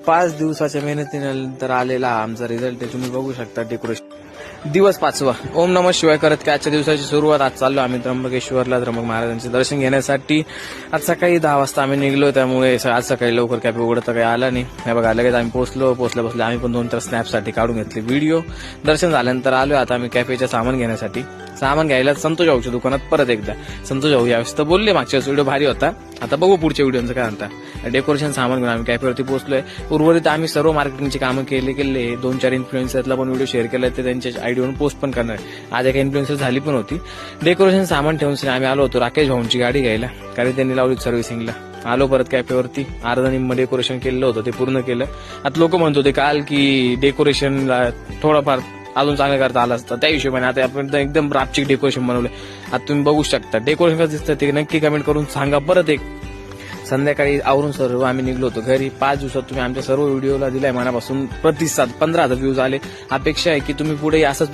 5 दिवसाच्या मेहनतीनंतर आलेला आमचा रिझल्ट आहे. तुम्ही बघू शकता डेकोरेशन. दिवस 5वा. ओम नमः शिवाय करत की आजच्या दिवसाची सुरुवात. आज चाललो आम्ही त्र्यंबकेश्वरला त्र्यंबक महाराजांचे दर्शन घेण्यासाठी. आज सकाळी 10 वाजता आम्ही निघलो, त्यामुळे आज सकाळी लवकर कॅफे उघडता काही आला नाही. हे बघा लगेच आम्ही पोहोचलो आम्ही पण 2 स्नॅपसाठी काढून घेतले व्हिडिओ. दर्शन झाल्यानंतर आलो आता आम्ही कॅफेच्या सामान घेण्यासाठी. सामान घ्यायला संतोष भाऊच्या दुकानात परत एकदा. संतोष भाऊ यावेळेस तर बोलले मागच्या व्हिडिओ भारी होता, आता बघू पुढच्या व्हिडिओचं काय म्हणता. डेकोरेशन सामान घेऊन आम्ही कॅफेवरती पोहोचलोय. उर्वरित आम्ही सर्व मार्केटिंगची कामं केले 2-4 इन्फ्लुएन्सरला पण व्हिडिओ शेअर केले, ते त्यांच्या आयडीवरून पोस्ट पण करणार. आज एक इन्फ्लुएन्सर झाली पण होती. डेकोरेशन सामान ठेवून आम्ही आलो होतो राकेश भाऊंची गाडी घ्यायला, कारण त्यांनी लावली सर्व्हिसिंगला. आलो परत कॅफेवरती. अर्धा निम्म डेकोरेशन केलेलं होतं, ते पूर्ण केलं. आता लोक म्हणत होते काल की डेकोरेशनला थोडंफार अजून चांगलं करता आलं असतं, त्या हिशोबाने आता आपण एकदम रापचिक डेकोरेशन बनवलंय. आता तुम्ही बघू शकता डेकोरेशन कसं दिसतं ते नक्की कमेंट करून सांगा. परत एक संध्याकाळी आवरून सर्व आम्ही निघलो होतो घरी. 5 दिवसात तुम्ही आमच्या सर्व व्हिडिओला दिलाय मनापासून प्रतिसाद. 15,000 व्ह्यूज आले. अपेक्षा आहे की तुम्ही पुढे असंच